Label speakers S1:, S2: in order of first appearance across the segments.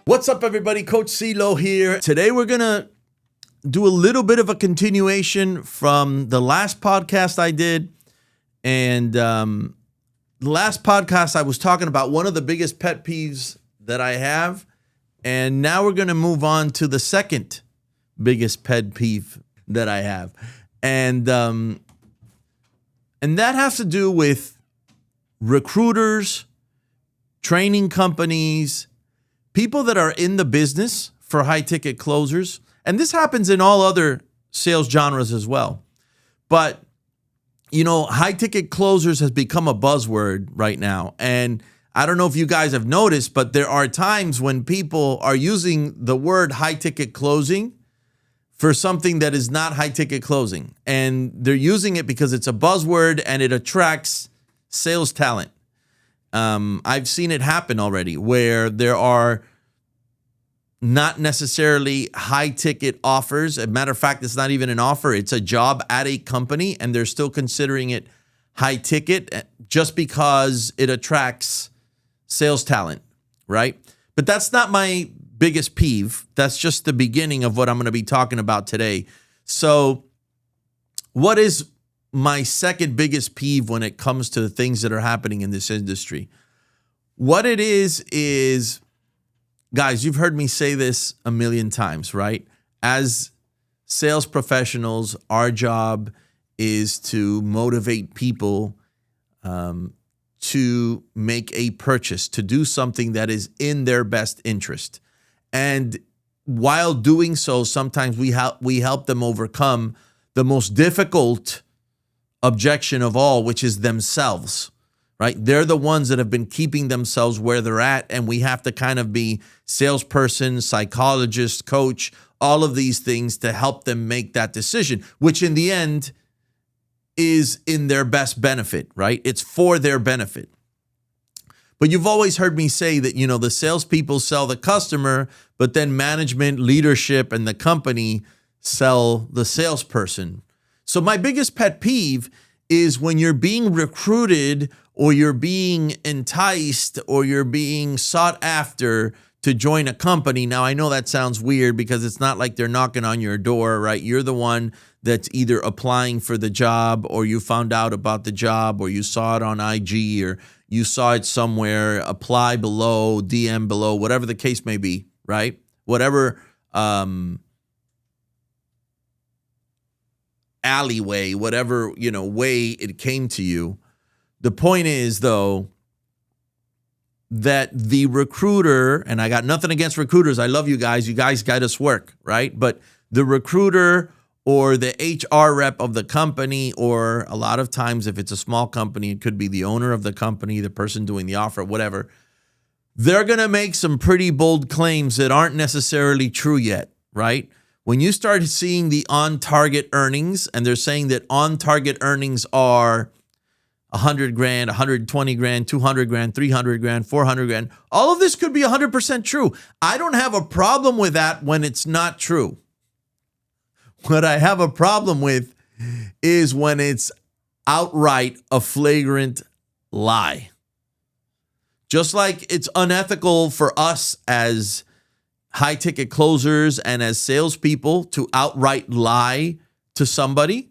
S1: What's up, everybody? Coach Ceelo here. Today, we're going to do a little bit of a continuation from the last podcast I did. And the last podcast, I was talking about one of the biggest pet peeves that I have. And now we're going to move on to the second biggest pet peeve that I have. And that has to do with recruiters, training companies, people that are in the business for high-ticket closers. And this happens in all other sales genres as well. But, you know, high-ticket closers has become a buzzword right now. And I don't know if you guys have noticed, but there are times when people are using the word high-ticket closing for something that is not high-ticket closing. And they're using it because it's a buzzword and it attracts sales talent. I've seen it happen already where there are not necessarily high-ticket offers. As a matter of fact, it's not even an offer. It's a job at a company, and they're still considering it high-ticket just because it attracts sales talent, right? But that's not my biggest peeve. That's just the beginning of what I'm going to be talking about today. So what is my second biggest peeve when it comes to the things that are happening in this industry? What it is, guys, you've heard me say this a million times, right? As sales professionals, our job is to motivate people to make a purchase, to do something that is in their best interest. And while doing so, sometimes we help them overcome the most difficult objection of all, which is themselves, right? They're the ones that have been keeping themselves where they're at, and we have to kind of be salesperson, psychologist, coach, all of these things to help them make that decision, which in the end is in their best benefit, right? It's for their benefit. But you've always heard me say that, you know, the salespeople sell the customer, but then management, leadership, and the company sell the salesperson. So my biggest pet peeve is when you're being recruited or you're being enticed or you're being sought after to join a company. Now, I know that sounds weird because it's not like they're knocking on your door, right? You're the one that's either applying for the job or you found out about the job or you saw it on IG or you saw it somewhere, apply below, DM below, whatever the case may be, right? Whatever alleyway, whatever, you know, way it came to you. The point is, though, that the recruiter, and I got nothing against recruiters. I love you guys. You guys got us work, right? But the recruiter or the HR rep of the company, or a lot of times if it's a small company, it could be the owner of the company, the person doing the offer, whatever. They're going to make some pretty bold claims that aren't necessarily true yet, right? When you start seeing the on-target earnings, and they're saying that on-target earnings are 100 grand, 120 grand, 200 grand, 300 grand, 400 grand, all of this could be 100% true. I don't have a problem with that when it's not true. What I have a problem with is when it's outright a flagrant lie. Just like it's unethical for us as high-ticket closers and as salespeople to outright lie to somebody,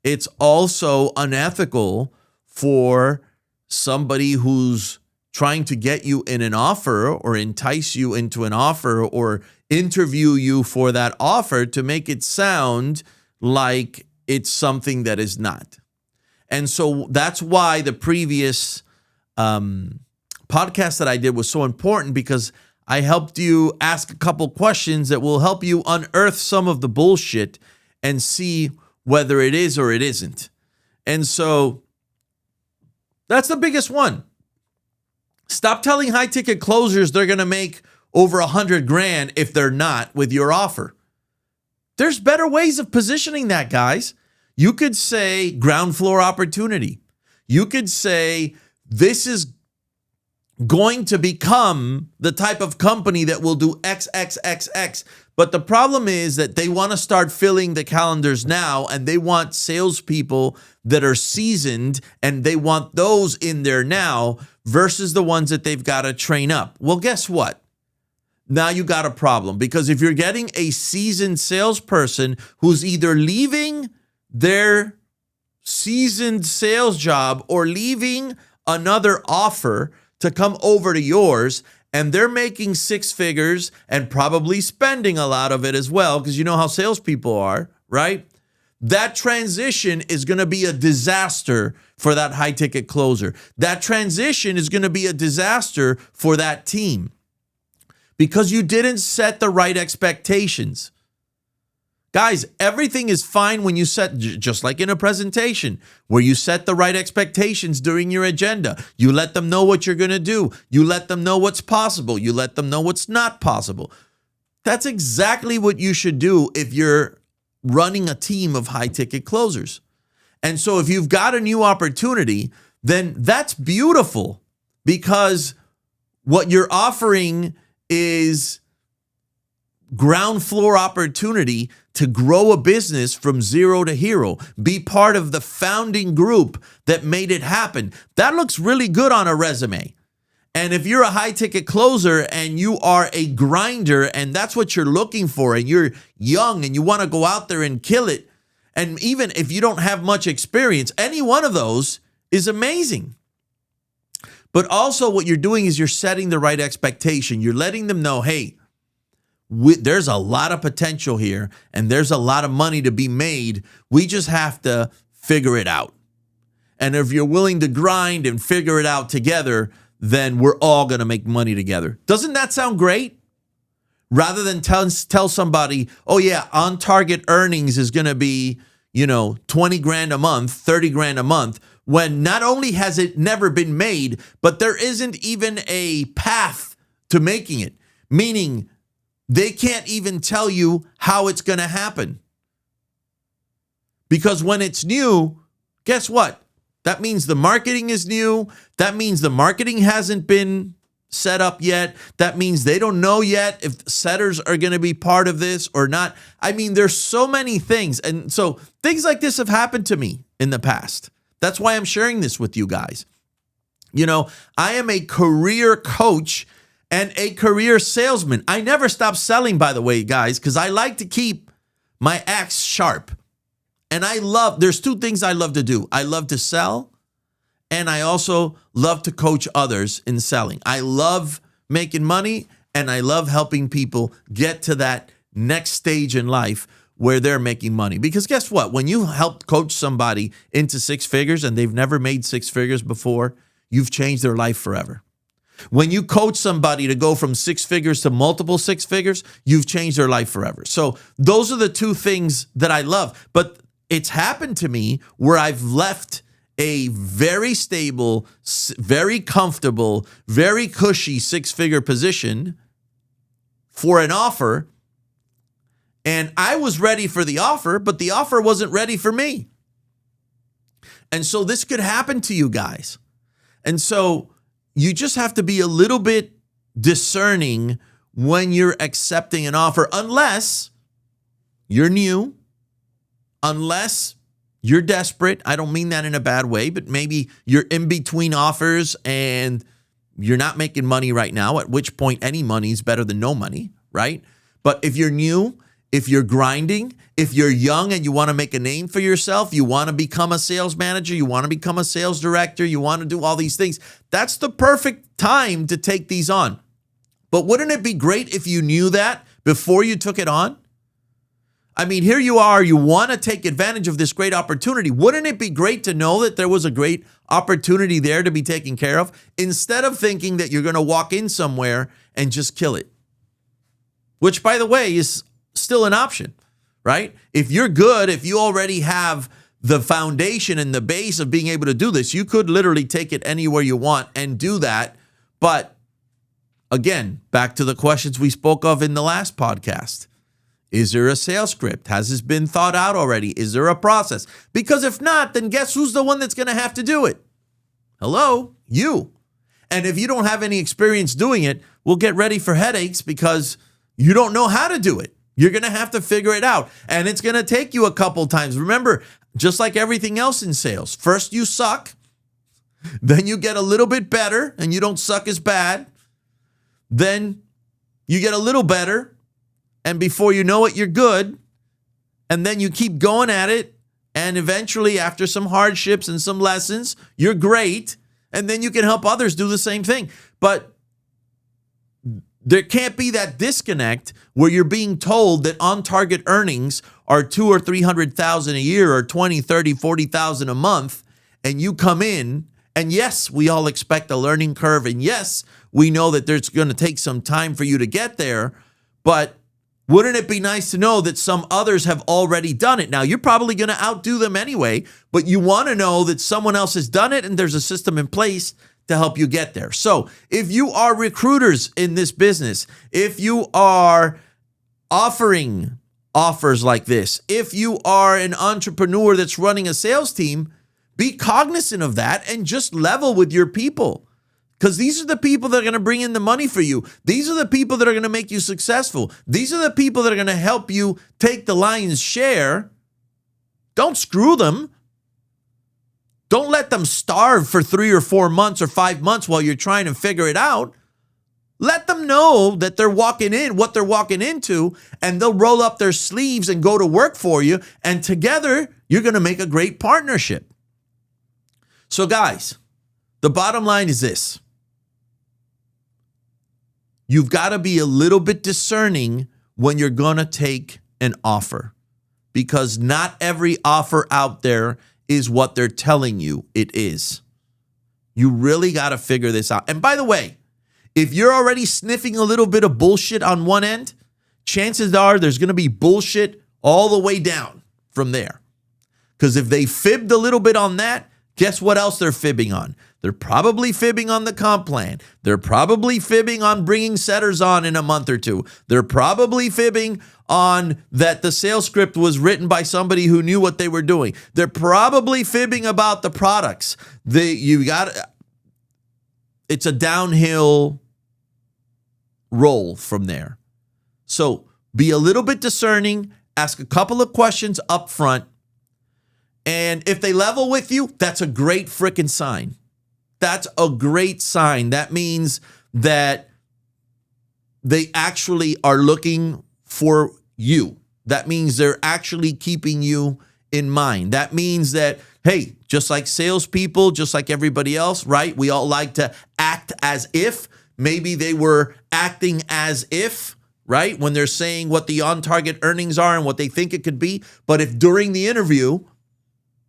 S1: it's also unethical for somebody who's trying to get you in an offer or entice you into an offer or interview you for that offer to make it sound like it's something that is not. And so that's why the previous podcast that I did was so important, because I helped you ask a couple questions that will help you unearth some of the bullshit and see whether it is or it isn't. And so that's the biggest one. Stop telling high-ticket closers they're going to make over 100 grand if they're not with your offer. There's better ways of positioning that, guys. You could say ground floor opportunity. You could say this is going to become the type of company that will do X, X, X, X. But the problem is that they want to start filling the calendars now, and they want salespeople that are seasoned, and they want those in there now versus the ones that they've got to train up. Well, guess what? now you got a problem. Because if you're getting a seasoned salesperson who's either leaving their seasoned sales job or leaving another offer to come over to yours, and they're making six figures and probably spending a lot of it as well, because you know how salespeople are, right? That transition is going to be a disaster for that high ticket closer. That transition is going to be a disaster for that team because you didn't set the right expectations. Guys, everything is fine when you set, just like in a presentation, where you set the right expectations during your agenda. You let them know what you're going to do. You let them know what's possible. You let them know what's not possible. That's exactly what you should do if you're running a team of high ticket closers. And so if you've got a new opportunity, then that's beautiful, because what you're offering is ground floor opportunity to grow a business from zero to hero. Be part of the founding group that made it happen. That looks really good on a resume. And if you're a high ticket closer and you are a grinder and that's what you're looking for, and you're young and you want to go out there and kill it, and even if you don't have much experience, any one of those is amazing. But also what you're doing is you're setting the right expectation. You're letting them know, hey, there's a lot of potential here and there's a lot of money to be made. We just have to figure it out. And if you're willing to grind and figure it out together, then we're all going to make money together. Doesn't that sound great? Rather than tell somebody, oh yeah, on target earnings is going to be, 20 grand a month, 30 grand a month, when not only has it never been made, but there isn't even a path to making it. Meaning they can't even tell you how it's going to happen. Because when it's new, guess what? That means the marketing is new. That means the marketing hasn't been set up yet. That means they don't know yet if setters are going to be part of this or not. I mean, there's so many things. And so things like this have happened to me in the past. That's why I'm sharing this with you guys. I am a career coach and a career salesman. I never stop selling, by the way, guys, because I like to keep my axe sharp. And there's two things I love to do. I love to sell, and I also love to coach others in selling. I love making money, and I love helping people get to that next stage in life where they're making money. Because guess what? When you help coach somebody into six figures and they've never made six figures before, you've changed their life forever. When you coach somebody to go from six figures to multiple six figures, you've changed their life forever. So those are the two things that I love. But it's happened to me where I've left a very stable, very comfortable, very cushy six-figure position for an offer. And I was ready for the offer, but the offer wasn't ready for me. And so this could happen to you guys. And so you just have to be a little bit discerning when you're accepting an offer, unless you're new, unless you're desperate. I don't mean that in a bad way, but maybe you're in between offers and you're not making money right now, at which point any money is better than no money, right? But if you're new, if you're grinding, if you're young and you want to make a name for yourself, you want to become a sales manager, you want to become a sales director, you want to do all these things, that's the perfect time to take these on. But wouldn't it be great if you knew that before you took it on? I mean, here you are, you want to take advantage of this great opportunity. Wouldn't it be great to know that there was a great opportunity there to be taken care of, instead of thinking that you're going to walk in somewhere and just kill it? Which, by the way, is still an option, right? If you're good, if you already have the foundation and the base of being able to do this, you could literally take it anywhere you want and do that. But again, back to the questions we spoke of in the last podcast. Is there a sales script? Has this been thought out already? Is there a process? Because if not, then guess who's the one that's going to have to do it? Hello, you. And if you don't have any experience doing it, well, get ready for headaches, because you don't know how to do it. You're going to have to figure it out. And it's going to take you a couple times. Remember, just like everything else in sales, first you suck, then you get a little bit better and you don't suck as bad. Then, you get a little better, and before you know it, you're good. And then you keep going at it. And eventually, after some hardships and some lessons, you're great. And then you can help others do the same thing. But there can't be that disconnect where you're being told that on-target earnings are 200,000 or 300,000 a year or 20, 30, 40,000 a month. And you come in, and yes, we all expect a learning curve. And yes, we know that there's going to take some time for you to get there. But wouldn't it be nice to know that some others have already done it? Now, you're probably going to outdo them anyway, but you want to know that someone else has done it and there's a system in place to help you get there. So if you are recruiters in this business, if you are offering offers like this, if you are an entrepreneur that's running a sales team, be cognizant of that and just level with your people. Because these are the people that are going to bring in the money for you. These are the people that are going to make you successful. These are the people that are going to help you take the lion's share. Don't screw them. Don't let them starve for 3 or 4 months or 5 months while you're trying to figure it out. Let them know that they're walking in, what they're walking into, and they'll roll up their sleeves and go to work for you. And together, you're going to make a great partnership. So guys, the bottom line is this. You've got to be a little bit discerning when you're going to take an offer, because not every offer out there is what they're telling you it is. You really got to figure this out. And by the way, if you're already sniffing a little bit of bullshit on one end, chances are there's going to be bullshit all the way down from there. Because if they fibbed a little bit on that, guess what else they're fibbing on? They're probably fibbing on the comp plan. They're probably fibbing on bringing setters on in a month or two. They're probably fibbing on that the sales script was written by somebody who knew what they were doing. They're probably fibbing about the products. It's a downhill roll from there. So be a little bit discerning. Ask a couple of questions up front. And if they level with you, that's a great freaking sign. That's a great sign. That means that they actually are looking for you. That means they're actually keeping you in mind. That means that, hey, just like salespeople, just like everybody else, right? We all like to act as if. Maybe they were acting as if, right? When they're saying what the on-target earnings are and what they think it could be. But if during the interview,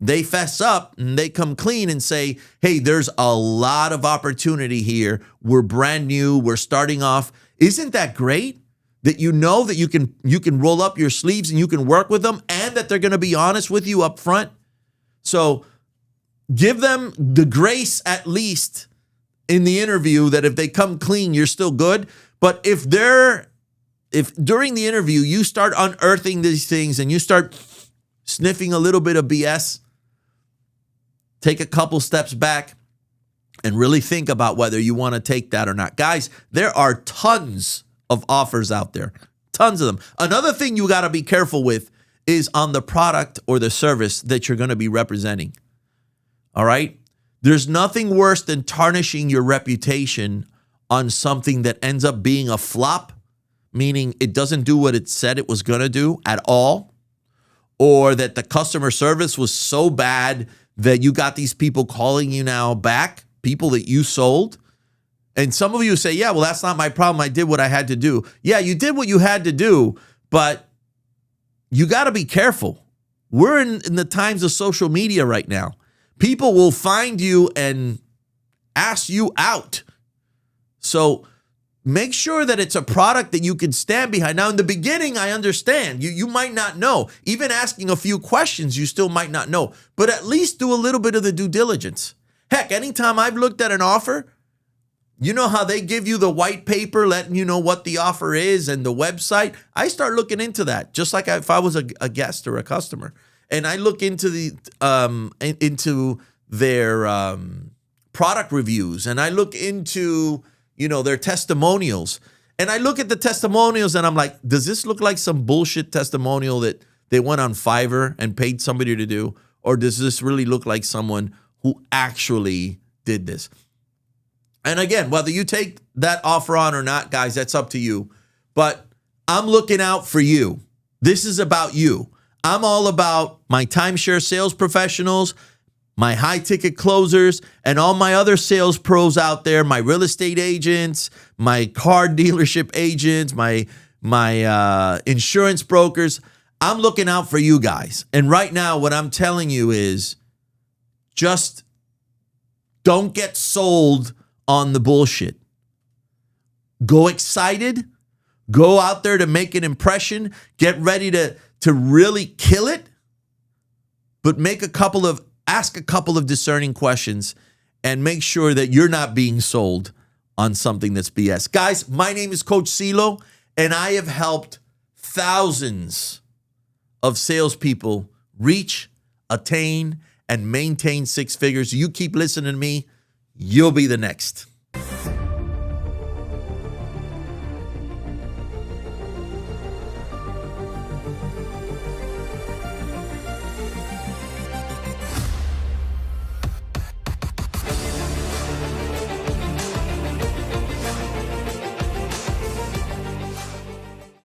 S1: they fess up and they come clean and say, hey, there's a lot of opportunity here. We're brand new. We're starting off. Isn't that great? That you know that you can roll up your sleeves and you can work with them, and that they're going to be honest with you up front. So give them the grace, at least in the interview, that if they come clean, you're still good. But if during the interview you start unearthing these things and you start sniffing a little bit of BS, take a couple steps back and really think about whether you want to take that or not. Guys, there are tons of offers out there, tons of them. Another thing you got to be careful with is on the product or the service that you're going to be representing. All right? There's nothing worse than tarnishing your reputation on something that ends up being a flop, meaning it doesn't do what it said it was going to do at all, or that the customer service was so bad that you got these people calling you now back, people that you sold. And some of you say, yeah, well, that's not my problem. I did what I had to do. Yeah, you did what you had to do, but you got to be careful. We're in the times of social media right now. People will find you and ask you out. So make sure that it's a product that you can stand behind. Now, in the beginning, I understand. You might not know. Even asking a few questions, you still might not know. But at least do a little bit of the due diligence. Heck, anytime I've looked at an offer, you know how they give you the white paper letting you know what the offer is and the website? I start looking into that, just like if I was a guest or a customer. And I look into their product reviews, and I look into their testimonials. And I look at the testimonials and I'm like, does this look like some bullshit testimonial that they went on Fiverr and paid somebody to do? Or does this really look like someone who actually did this? And again, whether you take that offer on or not, guys, that's up to you. but I'm looking out for you. This is about you. I'm all about my timeshare sales professionals, my high ticket closers, and all my other sales pros out there, my real estate agents, my car dealership agents, my insurance brokers. I'm looking out for you guys. And right now, what I'm telling you is just don't get sold on the bullshit. Go excited. Go out there to make an impression. Get ready to really kill it. But ask a couple of discerning questions and make sure that you're not being sold on something that's BS. Guys, my name is Coach Ceelo, and I have helped thousands of salespeople reach, attain, and maintain six figures. You keep listening to me, you'll be the next.